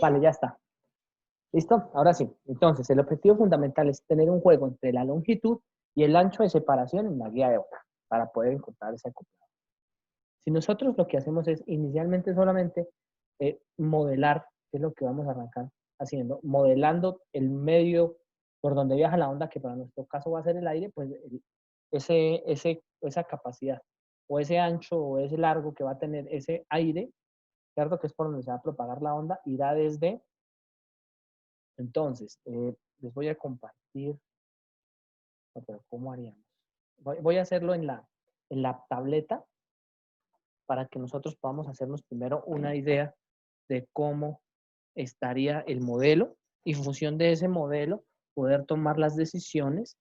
Vale, ya está. ¿Listo? Ahora sí. Entonces, el objetivo fundamental es tener un juego entre la longitud y el ancho de separación en la guía de onda para poder encontrar ese acoplado. Si nosotros lo que hacemos es inicialmente solamente modelar, que es lo que vamos a arrancar haciendo, modelando el medio por donde viaja la onda, que para nuestro caso va a ser el aire, pues esa capacidad o ese ancho o ese largo que va a tener ese aire, ¿cierto? Que es por donde se va a propagar la onda, irá desde... Entonces, les voy a compartir, no, pero ¿cómo haríamos? Voy a hacerlo en la tableta para que nosotros podamos hacernos primero una idea de cómo estaría el modelo y en función de ese modelo poder tomar las decisiones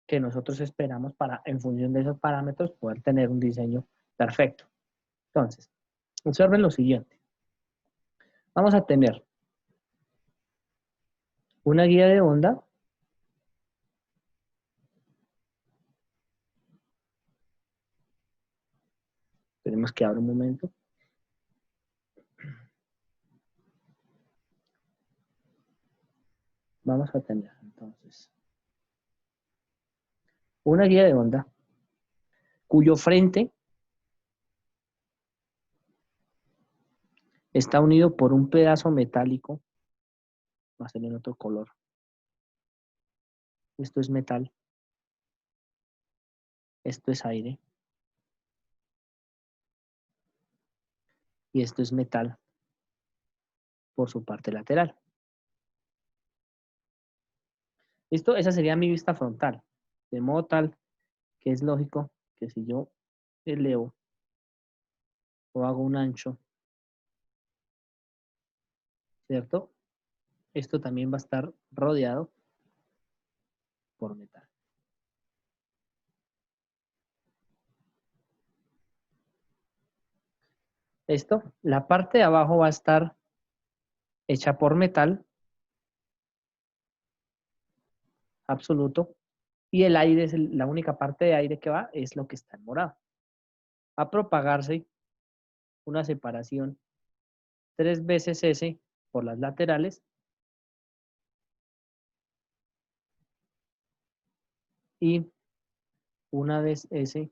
que nosotros esperamos para, en función de esos parámetros, poder tener un diseño perfecto. Entonces, observen lo siguiente. Vamos a tener una guía de onda tenemos que abrir un momento. Vamos a tener entonces una guía de onda cuyo frente está unido por un pedazo metálico, va a ser en otro color. Esto es metal, esto es aire y esto es metal por su parte lateral. ¿Listo? Esa sería mi vista frontal, de modo tal que es lógico que si yo elevo o hago un ancho, ¿cierto? Esto también va a estar rodeado por metal. Esto, la parte de abajo va a estar hecha por metal absoluto y el aire, es la única parte de aire que va, es lo que está en morado. A propagarse una separación 3 veces S por las laterales y una vez S,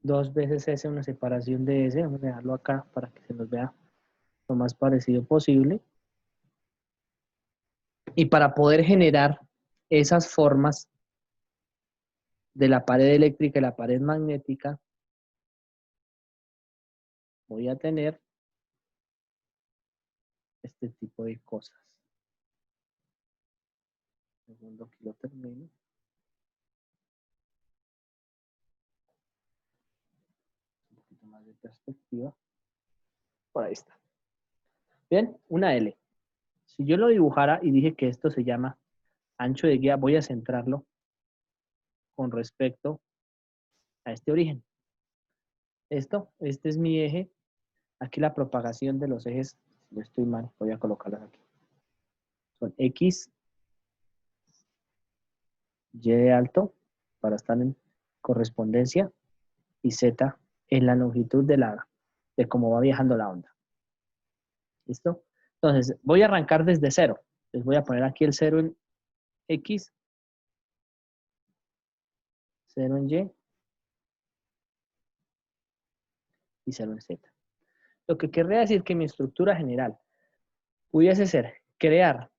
2 veces S, una separación de S. Vamos a dejarlo acá para que se nos vea lo más parecido posible. Y para poder generar esas formas de la pared eléctrica y la pared magnética, voy a tener este tipo de cosas. Segundo, aquí lo termino. Un poquito más de perspectiva. Por ahí está. Bien, una L. Si yo lo dibujara y dije que esto se llama ancho de guía, voy a centrarlo con respecto a este origen. Este es mi eje. Aquí la propagación de los ejes, si no estoy mal, voy a colocarlas aquí. Son X, Y de alto, para estar en correspondencia, y Z en la longitud de cómo va viajando la onda. ¿Listo? Entonces, voy a arrancar desde cero. Les voy a poner aquí el 0 en X, 0 en Y y 0 en Z. Lo que querría decir que mi estructura general pudiese ser crear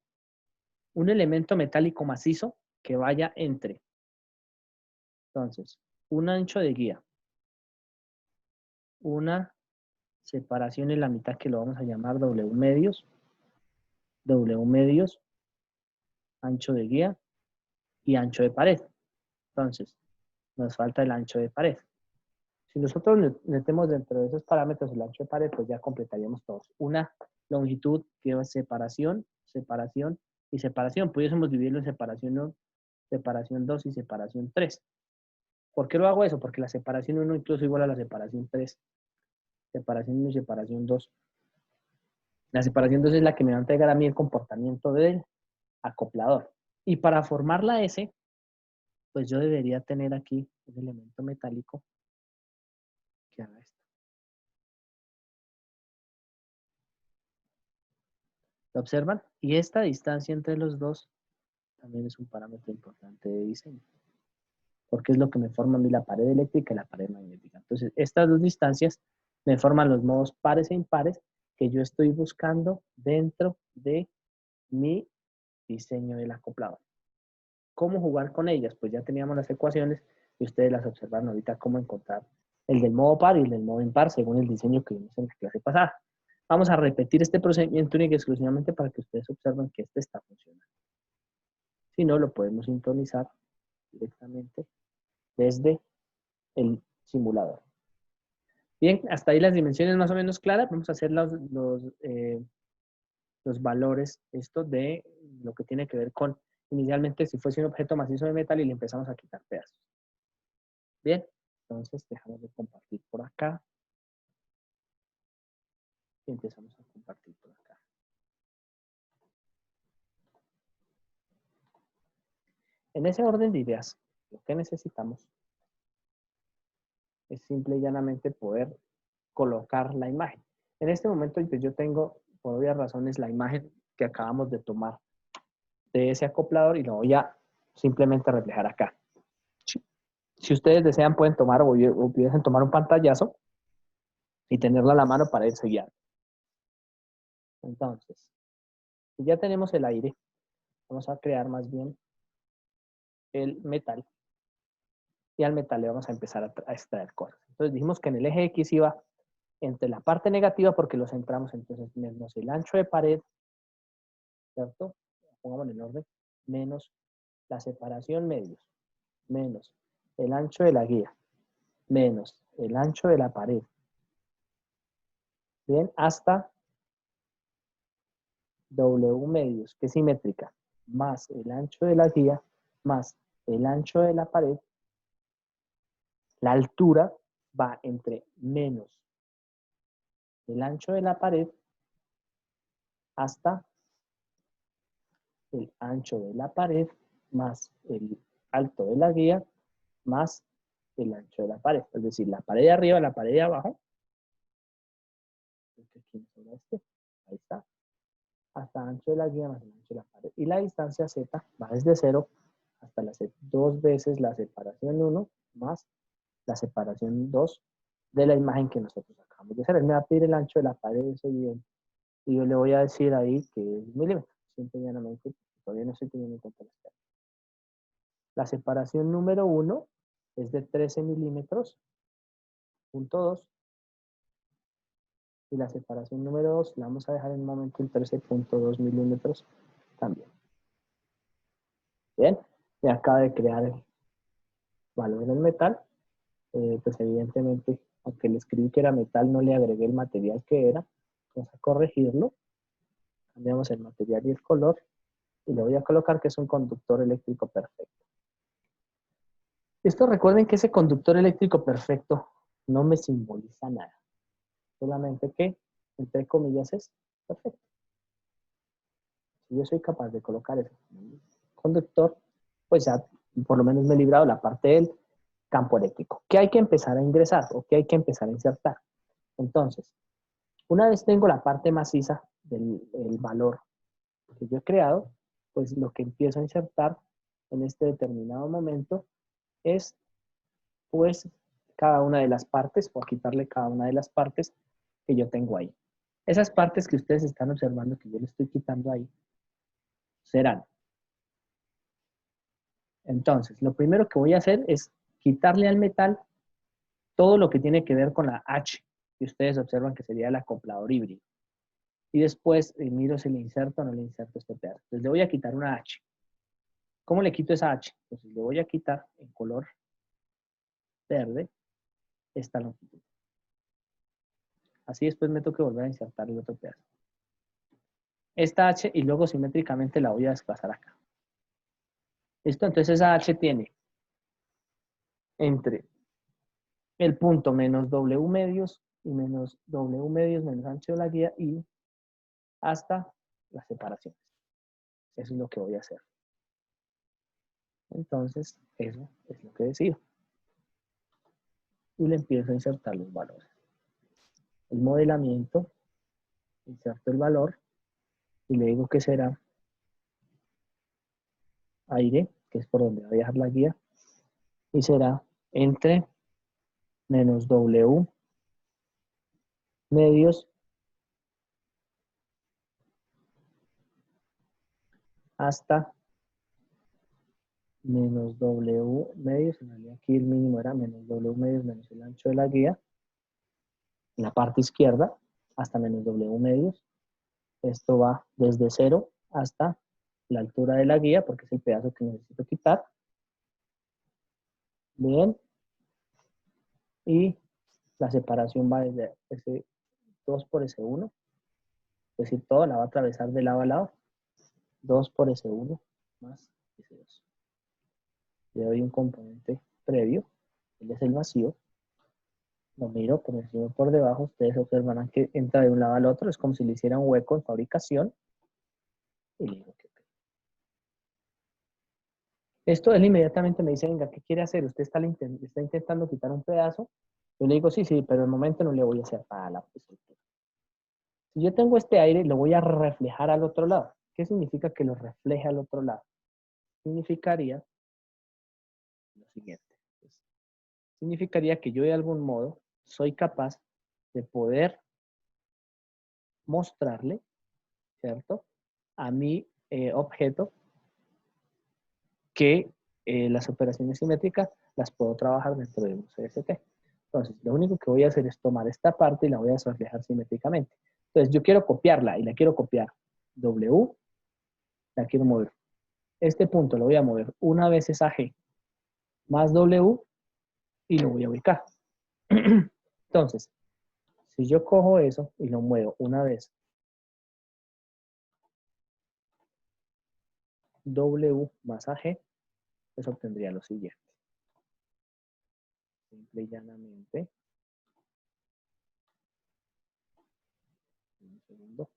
un elemento metálico macizo que vaya entre, entonces, un ancho de guía, una separación en la mitad que lo vamos a llamar W medios, ancho de guía y ancho de pared. Entonces, nos falta el ancho de pared. Si nosotros metemos dentro de esos parámetros el ancho de pared, pues ya completaríamos todos. Una longitud que es separación, separación y separación. Pudiésemos dividirlo en separación 1, separación 2 y separación 3. ¿Por qué lo hago eso? Porque la separación 1 incluso igual a la separación 3. Separación 1 y separación 2. La separación 2 es la que me va a entregar a mí el comportamiento del acoplador. Y para formar la S, pues yo debería tener aquí un elemento metálico que haga esto. ¿Lo observan? Y esta distancia entre los dos también es un parámetro importante de diseño, porque es lo que me forma a mí la pared eléctrica y la pared magnética. Entonces, estas dos distancias me forman los modos pares e impares que yo estoy buscando dentro de mi diseño del acoplador. ¿Cómo jugar con ellas? Pues ya teníamos las ecuaciones y ustedes las observaron ahorita cómo encontrar el del modo par y el del modo impar según el diseño que vimos en la clase pasada. Vamos a repetir este procedimiento único y exclusivamente para que ustedes observen que este está funcionando. Si no, lo podemos sintonizar directamente desde el simulador. Bien, hasta ahí las dimensiones más o menos claras. Vamos a hacer los valores, esto de lo que tiene que ver con, inicialmente, si fuese un objeto macizo de metal y le empezamos a quitar pedazos. Bien, entonces dejamos de compartir por acá y empezamos a compartir por acá. En ese orden de ideas, lo que necesitamos es simple y llanamente poder colocar la imagen. En este momento pues yo tengo, por obvias razones, la imagen que acabamos de tomar de ese acoplador y lo voy a simplemente reflejar acá. Si ustedes desean, pueden tomar o pudiesen tomar un pantallazo y tenerla a la mano para irse guiando. Entonces, si ya tenemos el aire, vamos a crear más bien el metal y al metal le vamos a empezar a extraer cosas. Entonces dijimos que en el eje X iba entre la parte negativa porque lo centramos, entonces menos el ancho de pared, ¿cierto? Pongámoslo en orden, menos la separación medios, menos el ancho de la guía, menos el ancho de la pared, bien, hasta W medios, que es simétrica, más el ancho de la guía, más el ancho de la pared, la altura va entre menos el ancho de la pared hasta el ancho de la pared más el alto de la guía más el ancho de la pared. Es decir, la pared de arriba, la pared de abajo. Ahí está. Hasta ancho de la guía más el ancho de la pared. Y la distancia z va desde 0 hasta la z, dos veces la separación 1 más la separación 2 de la imagen que nosotros acabamos de hacer. Él me va a pedir el ancho de la pared, es evidente. Y yo le voy a decir ahí que es milímetros. Simple y llanamente, todavía no estoy teniendo en cuenta las cargas. La separación número 1 es de 13 milímetros, punto 2. Y la separación número 2 la vamos a dejar en un momento en 13.2 milímetros también. Bien, me acaba de crear el valor del metal. Pues evidentemente, aunque le escribí que era metal, no le agregué el material que era. Vamos a corregirlo. Cambiamos el material y el color. Y le voy a colocar que es un conductor eléctrico perfecto. Esto recuerden que ese conductor eléctrico perfecto no me simboliza nada. Solamente que, entre comillas, es perfecto. Si yo soy capaz de colocar ese conductor, pues ya por lo menos me he librado la parte del campo eléctrico. ¿Qué hay que empezar a ingresar o qué hay que empezar a insertar? Entonces, una vez tengo la parte maciza del valor que yo he creado, pues lo que empiezo a insertar en este determinado momento es, pues, cada una de las partes, o a quitarle cada una de las partes que yo tengo ahí. Esas partes que ustedes están observando que yo le estoy quitando ahí, serán. Entonces, lo primero que voy a hacer es quitarle al metal todo lo que tiene que ver con la H, que ustedes observan que sería el acoplador híbrido. Y después miro si le inserto o no le inserto este pedazo. Entonces le voy a quitar una H. ¿Cómo le quito esa H? Entonces le voy a quitar en color verde esta longitud. Así después me toca volver a insertar el otro pedazo. Esta H y luego simétricamente la voy a desplazar acá. ¿Listo? Entonces esa H tiene entre el punto menos W medios y menos W medios menos ancho de la guía y hasta las separaciones. Eso es lo que voy a hacer. Entonces, eso es lo que decido. Y le empiezo a insertar los valores. El modelamiento, inserto el valor y le digo que será aire, que es por donde va a viajar la guía, y será entre menos W medios hasta menos W medios, en realidad aquí el mínimo era menos W medios menos el ancho de la guía, en la parte izquierda, hasta menos W medios. Esto va desde 0 hasta la altura de la guía, porque es el pedazo que necesito quitar. Bien. Y la separación va desde S2 por S1, es decir, toda la va a atravesar de lado a lado. 2 por S1 más S2. Le doy un componente previo, él es el vacío. Lo miro por encima y por debajo. Ustedes observarán que entra de un lado al otro. Es como si le hiciera un hueco en fabricación. Y le digo que ok. Esto él inmediatamente me dice, venga, ¿qué quiere hacer? Usted está intentando quitar un pedazo. Yo le digo, sí, sí, pero de momento no le voy a hacer nada a la estructura. Si yo tengo este aire, lo voy a reflejar al otro lado. ¿Qué significa que lo refleje al otro lado? Significaría lo siguiente. Pues, significaría que yo de algún modo soy capaz de poder mostrarle, ¿cierto?, a mi objeto que las operaciones simétricas las puedo trabajar dentro de un CST. Entonces, lo único que voy a hacer es tomar esta parte y la voy a reflejar simétricamente. Entonces, yo quiero copiarla y la quiero copiar W, la quiero mover. Este punto lo voy a mover una vez esa G más W y lo voy a ubicar. Entonces, si yo cojo eso y lo muevo una vez W más AG, pues obtendría lo siguiente. Simple y llanamente. Un segundo.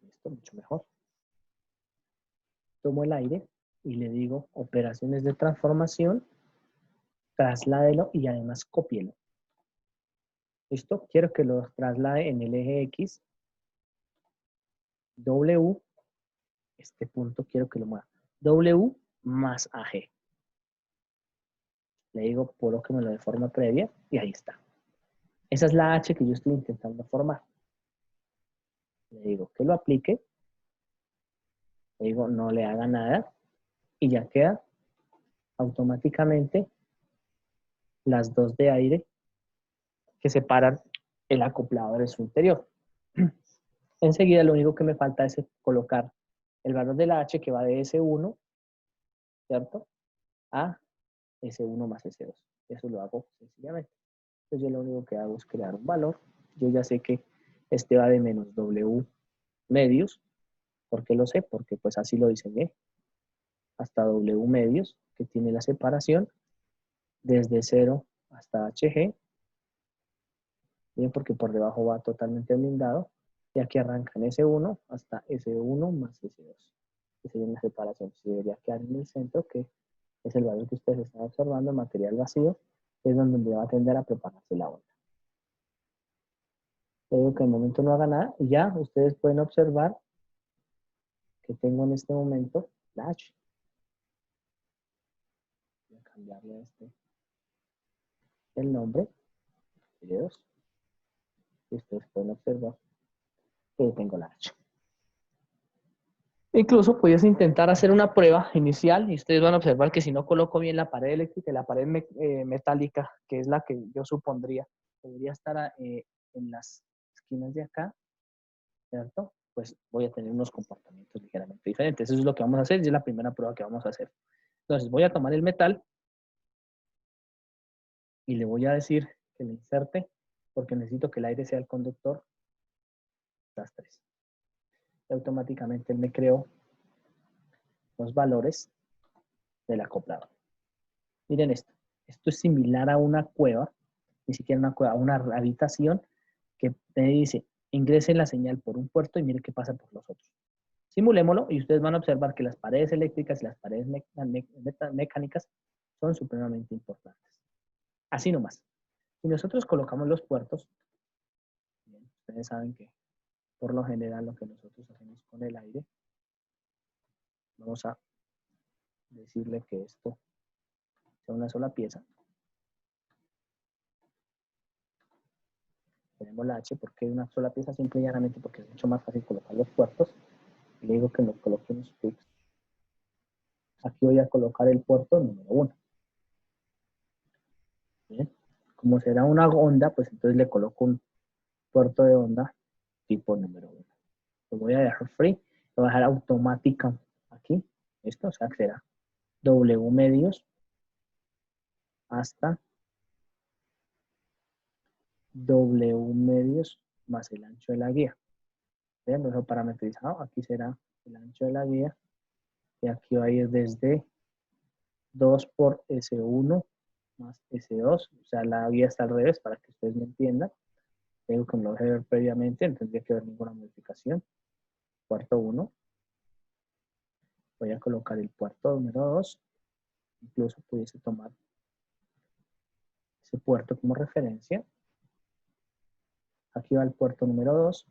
Listo, mucho mejor. Tomo el aire y le digo operaciones de transformación, trasládelo y además cópielo. ¿Listo? Quiero que lo traslade en el eje X, W, este punto quiero que lo mueva, W más AG. Le digo, colóquemelo de forma previa y ahí está. Esa es la H que yo estoy intentando formar. Le digo que lo aplique, le digo no le haga nada y ya queda automáticamente las dos de aire que separan el acoplador en su interior. Enseguida lo único que me falta es colocar el valor de la H que va de S1, ¿cierto?, a S1 más S2. Eso lo hago sencillamente. Entonces yo lo único que hago es crear un valor. Yo ya sé que este va de menos W medios. ¿Por qué lo sé? Porque pues así lo diseñé. Hasta W medios, que tiene la separación desde 0 hasta HG. Bien, porque por debajo va totalmente blindado. Y aquí arranca en S1 hasta S1 más S2. Que sería una separación. Se debería quedar en el centro, que es el valor que ustedes están observando, el material vacío, es donde va a tender a propagarse la onda. Le digo que en el momento no haga nada, y ya ustedes pueden observar que tengo en este momento la H. Voy a cambiarle a este el nombre, videos, y ustedes pueden observar que tengo la H. Incluso puedes intentar hacer una prueba inicial y ustedes van a observar que si no coloco bien la pared eléctrica y la pared metálica, que es la que yo supondría, debería estar en las esquinas de acá, ¿cierto? Pues voy a tener unos comportamientos ligeramente diferentes. Eso es lo que vamos a hacer y es la primera prueba que vamos a hacer. Entonces voy a tomar el metal y le voy a decir que le inserte porque necesito que el aire sea el conductor. Las tres. Y automáticamente él me creó los valores del acoplador. Miren esto. Esto es similar a una cueva, ni siquiera una cueva, una habitación que me dice, ingresen la señal por un puerto y mire qué pasa por los otros. Simulémoslo y ustedes van a observar que las paredes eléctricas y las paredes mecánicas son supremamente importantes. Así nomás. Si nosotros colocamos los puertos, ustedes saben que por lo general lo que nosotros hacemos con el aire, vamos a decirle que esto sea una sola pieza. Tenemos la H porque es una sola pieza, simple y llanamente porque es mucho más fácil colocar los puertos. Y le digo que nos coloque unos clics. Aquí voy a colocar el puerto número 1. Bien. Como será una onda, pues entonces le coloco un puerto de onda tipo número 1. Lo voy a dejar free, lo voy a dejar automática aquí. Esto, o sea, que será W medios hasta W medios más el ancho de la guía. Bien, lo dejo parametrizado. Aquí será el ancho de la guía. Y aquí va a ir desde 2 por S1 más S2. O sea, la guía está al revés para que ustedes me entiendan. Tengo que lo dejé ver previamente, no tendría que haber ninguna modificación. Puerto 1. Voy a colocar el puerto número 2. Incluso pudiese tomar ese puerto como referencia. Aquí va el puerto número 2.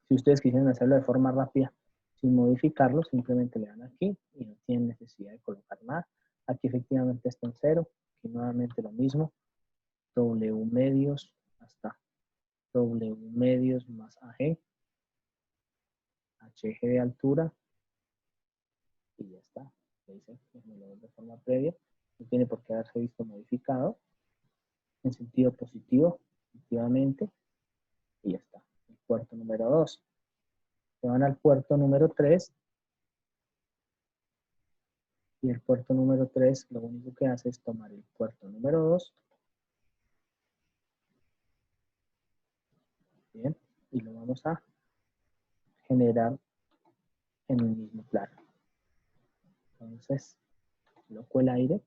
Si ustedes quisieran hacerlo de forma rápida, sin modificarlo, simplemente le dan aquí y no tienen necesidad de colocar nada. Aquí efectivamente está en 0. Aquí nuevamente lo mismo. W medios hasta W medios más AG. HG de altura. Y ya está. Dice, de forma previa. No tiene por qué haberse visto modificado. En sentido positivo, efectivamente. Y ya está. El puerto número 2. Se van al puerto número 3. Y el puerto número 3 lo único que hace es tomar el puerto número 2. Bien. Y lo vamos a generar en el mismo plano. Entonces, coloco el aire.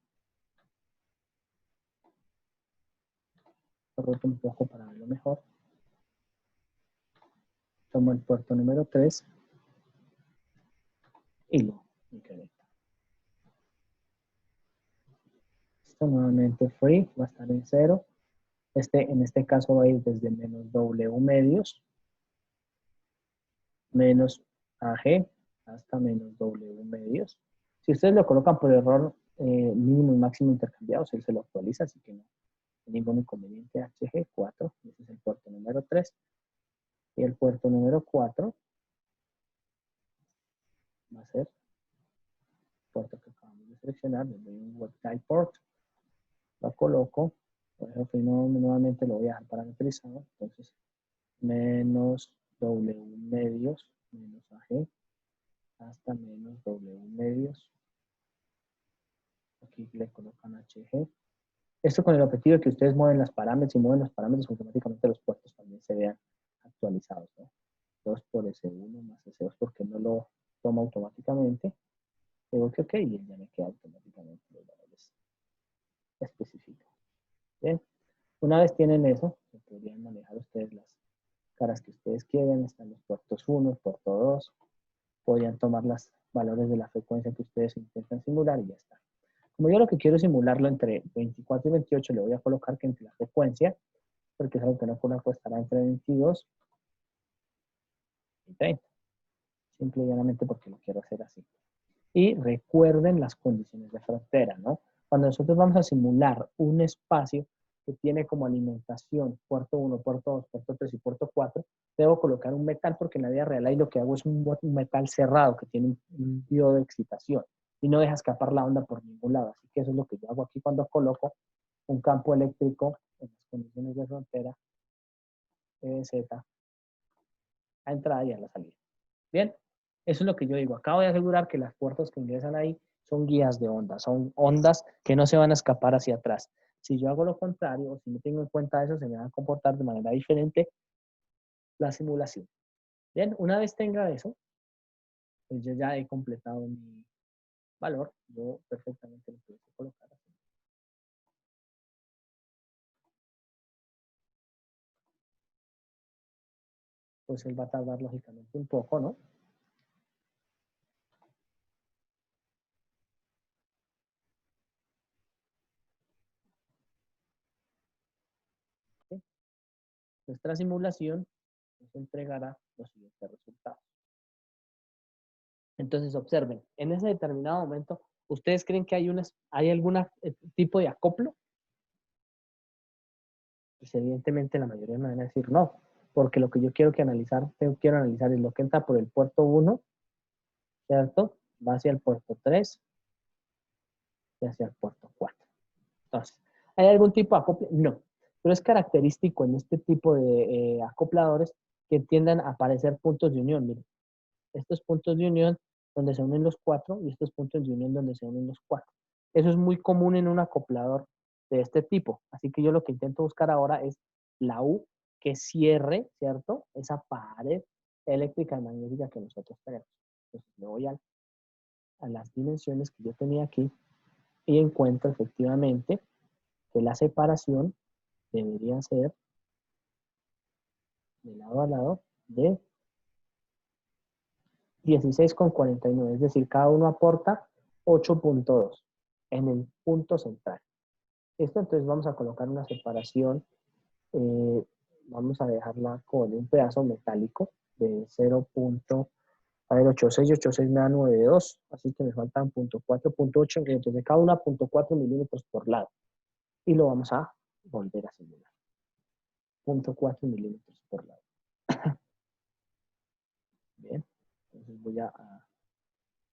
Lo roto un poco para verlo mejor. Tomo el puerto número 3 y lo incremento. Esto nuevamente free, va a estar en 0. En este caso va a ir desde menos W medios, menos AG, hasta menos W medios. Si ustedes lo colocan por error mínimo y máximo intercambiados, él se lo actualiza, así que no hay ningún inconveniente. HG4, ese es el puerto número 3. Y el puerto número 4 va a ser el puerto que acabamos de seleccionar, le doy un web type port, lo coloco, por ejemplo, nuevamente lo voy a dejar parametrizado, entonces menos W medios, menos AG, hasta menos W medios. Aquí le colocan HG. Esto con el objetivo de que ustedes mueven las parámetros y mueven los parámetros, automáticamente los puertos también se vean actualizados, ¿no? 2 por S1 más S2 porque no lo toma automáticamente. Digo que ok y ya me queda automáticamente los valores específicos. Bien, una vez tienen eso, se podrían manejar ustedes las caras que ustedes quieran. Están los puertos 1, puerto 2. Podrían tomar los valores de la frecuencia que ustedes intentan simular y ya está. Como yo lo que quiero es simularlo entre 24 y 28, le voy a colocar que entre la frecuencia, porque es algo que no coloco, estará entre 22 y 30. Simple y llanamente porque lo quiero hacer así. Y recuerden las condiciones de frontera, ¿no? Cuando nosotros vamos a simular un espacio que tiene como alimentación puerto 1, puerto 2, puerto 3 y puerto 4, debo colocar un metal porque en la vida real ahí lo que hago es un metal cerrado que tiene un diodo de excitación y no deja escapar la onda por ningún lado. Así que eso es lo que yo hago aquí cuando coloco un campo eléctrico en las condiciones de frontera EZ a entrada y a la salida. Bien, eso es lo que yo digo. Acabo de asegurar que las puertas que ingresan ahí son guías de ondas, son ondas que no se van a escapar hacia atrás. Si yo hago lo contrario, o si no tengo en cuenta eso, se me va a comportar de manera diferente la simulación. Bien, una vez tenga eso, pues yo ya he completado mi valor. Yo perfectamente lo puedo colocar así. Pues él va a tardar lógicamente un poco, ¿no? nuestra simulación nos entregará los siguientes resultados. Entonces, observen, en ese determinado momento, ¿ustedes creen que hay algún tipo de acoplo? Pues evidentemente la mayoría me van a decir no, porque lo que yo quiero analizar es lo que entra por el puerto 1, ¿cierto? Va hacia el puerto 3 y hacia el puerto 4. Entonces, ¿hay algún tipo de acople? No, pero es característico en este tipo de acopladores que tiendan a aparecer puntos de unión. Miren, estos puntos de unión donde se unen los 4 y estos puntos de unión donde se unen los 4. Eso es muy común en un acoplador de este tipo. Así que yo lo que intento buscar ahora es la U que cierre, ¿cierto? Esa pared eléctrica y magnética que nosotros tenemos. Entonces me voy a las dimensiones que yo tenía aquí y encuentro efectivamente que la separación debería ser de lado a lado de 16,49, es decir, cada uno aporta 8,2 en el punto central. Esto entonces vamos a colocar una separación, vamos a dejarla con un pedazo metálico de 0.86 me da 9,2, así que me faltan 0.4, entonces de cada una 0.4 milímetros por lado. Y lo vamos a volver a simular. 0.4 milímetros por lado. Bien, entonces voy a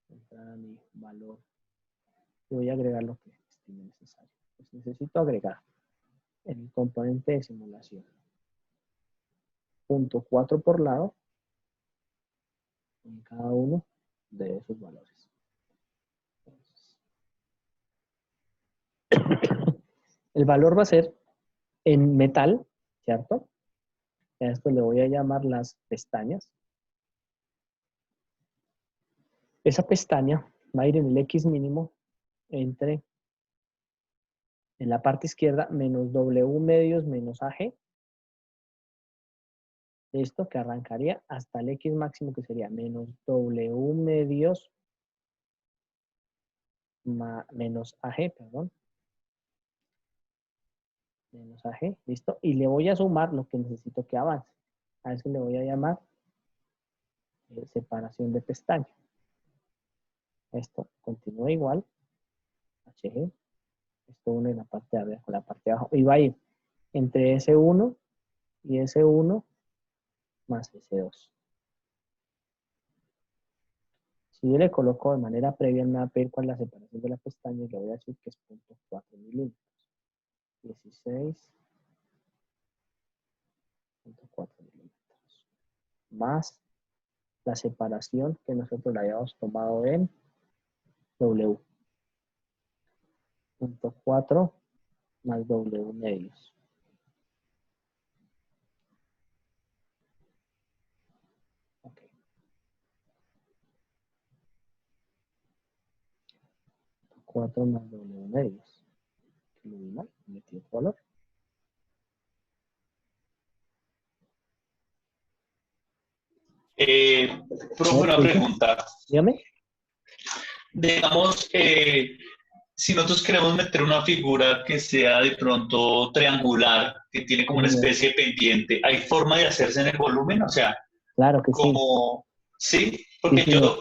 entrar a mi valor y voy a agregar lo que estime necesario. Pues necesito agregar el componente de simulación 0.4 por lado en cada uno de esos valores. El valor va a ser en metal, ¿cierto? A esto le voy a llamar las pestañas. Esa pestaña va a ir en el X mínimo entre, en la parte izquierda, menos W medios menos AG. Esto que arrancaría hasta el X máximo, que sería menos W medios menos AG, perdón. Menos AG, listo. Y le voy a sumar lo que necesito que avance. A eso le voy a llamar separación de pestaña. Esto continúa igual. HG. Esto une la parte de arriba con la parte de abajo. Y va a ir entre S1 y S1 más S2. Si yo le coloco de manera previa, me va a pedir cuál es la separación de la pestaña y le voy a decir que es 0.4 milímetros. 16.4 milímetros. Más la separación que nosotros le habíamos tomado en W. 0.4 más W medios. Ok. 4 más W medios. Que lo vi mal, metí otro valor. Profe, una pregunta. Dígame. Digamos, si nosotros queremos meter una figura que sea de pronto triangular, que tiene como una especie de pendiente, ¿hay forma de hacerse en el volumen? O sea, Claro que sí. como, sí, Sí, porque señor. yo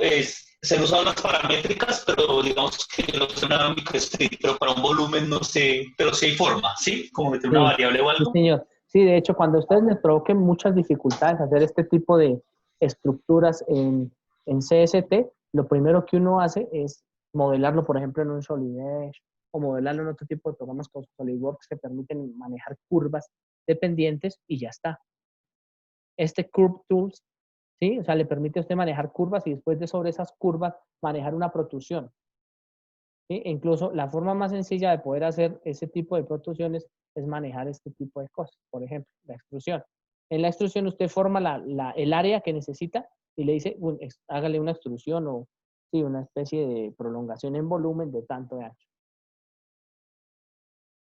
se han usado las paramétricas, pero digamos que no sé nada microstrip, pero para un volumen no sé, pero sí hay forma, ¿sí? Como meter una Sí, variable o sí, algo. señor. Sí, de hecho, cuando a ustedes les provoquen muchas dificultades hacer este tipo de estructuras en CST, lo primero que uno hace es modelarlo, por ejemplo, en un Solid Edge o modelarlo en otro tipo de programas como SolidWorks que permiten manejar curvas dependientes y ya está. Este Curve Tools, ¿sí? O sea, le permite a usted manejar curvas y después de sobre esas curvas manejar una protrusión. ¿Sí? E incluso la forma más sencilla de poder hacer ese tipo de protrusiones es manejar este tipo de cosas. Por ejemplo, la extrusión. En la extrusión usted forma el área que necesita y le dice, hágale una extrusión o sí, una especie de prolongación en volumen de tanto de ancho.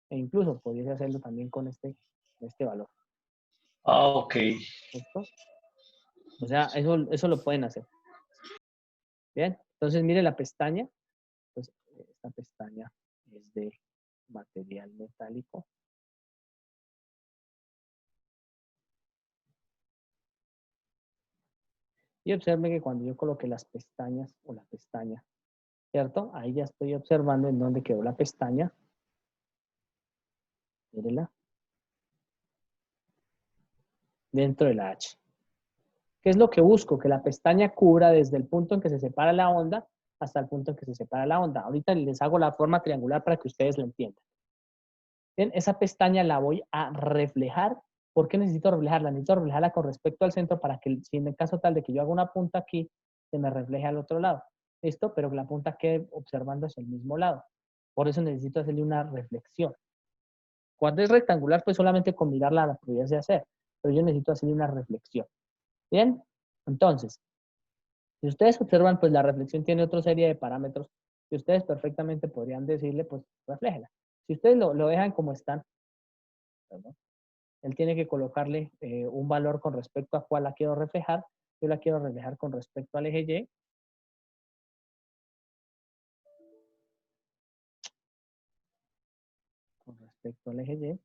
E incluso podría hacerlo también con este valor. Ah, ok. ¿Listo? O sea, eso lo pueden hacer. Bien, entonces mire la pestaña. Pues esta pestaña es de material metálico. Y observe que cuando yo coloque las pestañas o la pestaña, ¿cierto? Ahí ya estoy observando en dónde quedó la pestaña. Mírela. Dentro de la H. ¿Qué es lo que busco? Que la pestaña cubra desde el punto en que se separa la onda hasta el punto en que se separa la onda. Ahorita les hago la forma triangular para que ustedes lo entiendan. Bien, esa pestaña la voy a reflejar. ¿Por qué necesito reflejarla? Necesito reflejarla con respecto al centro para que, si en el caso tal de que yo haga una punta aquí, se me refleje al otro lado. ¿Listo? Pero que la punta quede observando hacia el mismo lado. Por eso necesito hacerle una reflexión. Cuando es rectangular, pues solamente con mirarla la pudiese hacer. Pero yo necesito hacerle una reflexión. Bien, entonces, si ustedes observan, pues la reflexión tiene otra serie de parámetros que ustedes perfectamente podrían decirle, pues refléjela. Si ustedes lo dejan como están, ¿no? Él tiene que colocarle un valor con respecto a cuál la quiero reflejar. Yo la quiero reflejar con respecto al eje Y. Con respecto al eje Y.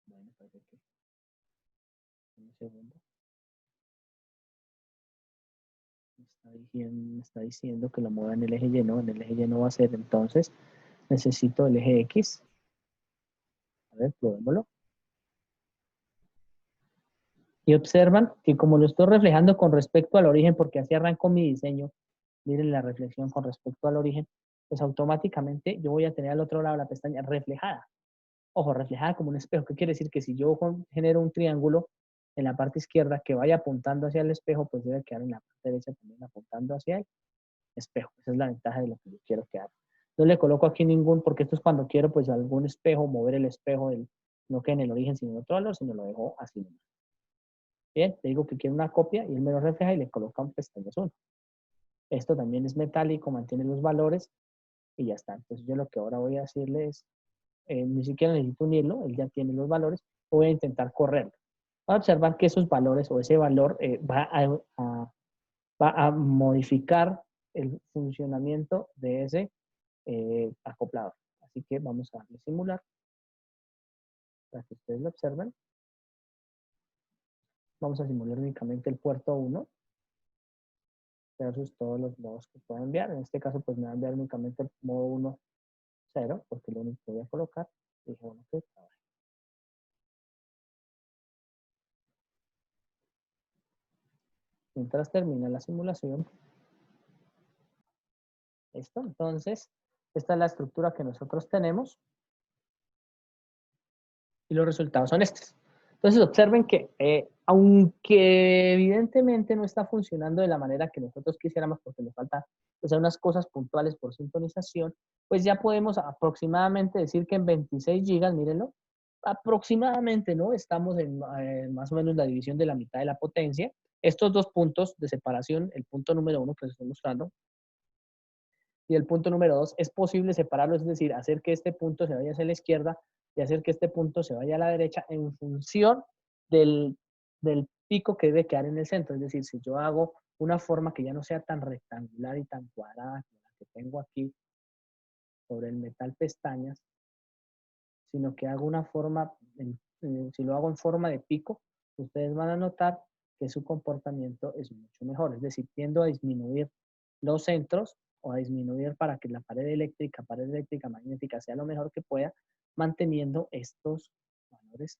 Bueno, parece que un segundo. Me está diciendo que lo mueva en el eje Y. No, en el eje Y no va a ser. Entonces, necesito el eje X. A ver, probémoslo. Y observan que como lo estoy reflejando con respecto al origen, porque así arranco mi diseño, miren la reflexión con respecto al origen, pues automáticamente yo voy a tener al otro lado la pestaña reflejada. Ojo, reflejada como un espejo. ¿Qué quiere decir? Que si yo genero un triángulo en la parte izquierda que vaya apuntando hacia el espejo, pues debe quedar en la parte derecha también apuntando hacia el espejo. Esa es la ventaja de lo que yo quiero que haga. No le coloco aquí ningún, porque esto es cuando quiero pues algún espejo, mover el espejo, no que en el origen sino en otro valor, sino lo dejo así mismo. Bien, le digo que quiero una copia y él me lo refleja y le coloca un pestañas 1. Esto también es metálico, mantiene los valores y ya está. Entonces yo lo que ahora voy a decirle es, ni siquiera necesito unirlo, él ya tiene los valores, voy a intentar correrlo. Va a observar que esos valores o ese valor va a modificar el funcionamiento de ese acoplador. Así que vamos a darle simular para que ustedes lo observen. Vamos a simular únicamente el puerto 1 versus todos los modos que pueda enviar. En este caso, pues me va a enviar únicamente el modo 1, 0, porque es lo único que voy a colocar. Y dije, bueno, que trabaje. Mientras termina la simulación, ¿listo? Entonces, esta es la estructura que nosotros tenemos y los resultados son estos. Entonces, observen que, aunque evidentemente no está funcionando de la manera que nosotros quisiéramos, porque nos falta pues, unas cosas puntuales por sintonización, pues ya podemos aproximadamente decir que en 26 gigas, mírenlo, aproximadamente, ¿no? Estamos en más o menos la división de la mitad de la potencia. Estos dos puntos de separación, el punto número 1 que les estoy mostrando, y el punto número 2, es posible separarlos, es decir, hacer que este punto se vaya hacia la izquierda y hacer que este punto se vaya a la derecha en función del pico que debe quedar en el centro. Es decir, si yo hago una forma que ya no sea tan rectangular y tan cuadrada como la que tengo aquí sobre el metal pestañas, sino que hago una forma, si lo hago en forma de pico, ustedes van a notar que su comportamiento es mucho mejor. Es decir, tiendo a disminuir los centros o a disminuir para que la pared eléctrica, magnética sea lo mejor que pueda, manteniendo estos valores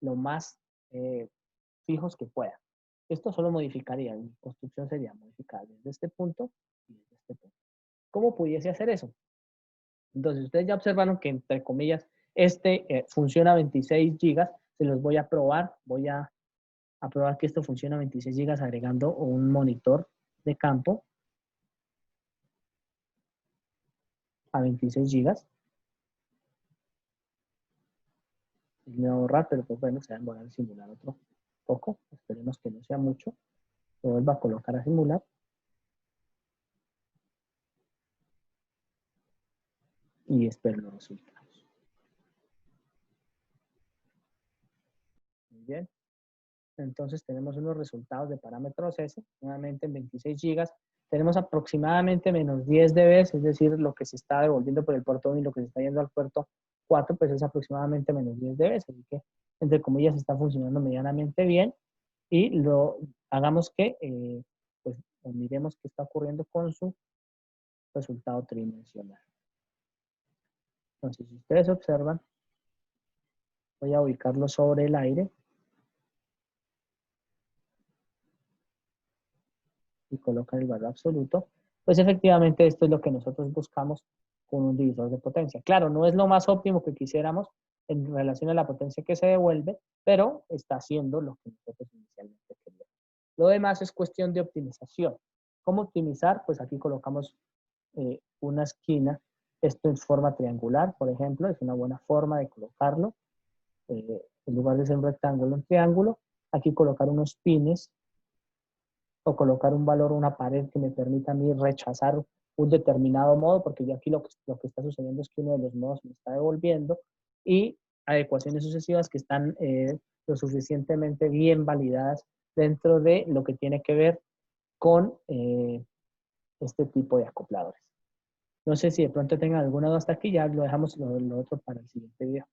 lo más fijos que pueda. Esto solo modificaría, mi construcción sería modificar desde este punto y desde este punto. ¿Cómo pudiese hacer eso? Entonces, ustedes ya observaron que, entre comillas, funciona a 26 gigas. Se los voy a probar. Voy a probar que esto funciona a 26 gigas agregando un monitor de campo a 26 gigas. Y me va a borrar, pero pues bueno, se va a demorar a simular otro poco. Esperemos que no sea mucho. Lo vuelvo a colocar a simular. Y espero los resultados. Muy bien. Entonces tenemos unos resultados de parámetros S, nuevamente en 26 gigas. Tenemos aproximadamente menos 10 dB, es decir, lo que se está devolviendo por el puerto 1 y lo que se está yendo al puerto 4, pues es aproximadamente menos 10 dB, así que entre comillas está funcionando medianamente bien y hagamos que pues miremos qué está ocurriendo con su resultado tridimensional. Entonces, si ustedes observan, voy a ubicarlo sobre el aire y colocan el valor absoluto, pues efectivamente esto es lo que nosotros buscamos con un divisor de potencia. Claro, no es lo más óptimo que quisiéramos en relación a la potencia que se devuelve, pero está haciendo lo que nosotros inicialmente queríamos. Lo demás es cuestión de optimización. ¿Cómo optimizar? Pues aquí colocamos una esquina. Esto en forma triangular, por ejemplo, es una buena forma de colocarlo. En lugar de ser un rectángulo, un triángulo. Aquí colocar unos pines o colocar un valor, una pared que me permita a mí rechazar un determinado modo, porque yo aquí lo que está sucediendo es que uno de los modos me está devolviendo, y adecuaciones sucesivas que están lo suficientemente bien validadas dentro de lo que tiene que ver con este tipo de acopladores. No sé si de pronto tengan alguna duda hasta aquí, ya lo dejamos lo otro para el siguiente video.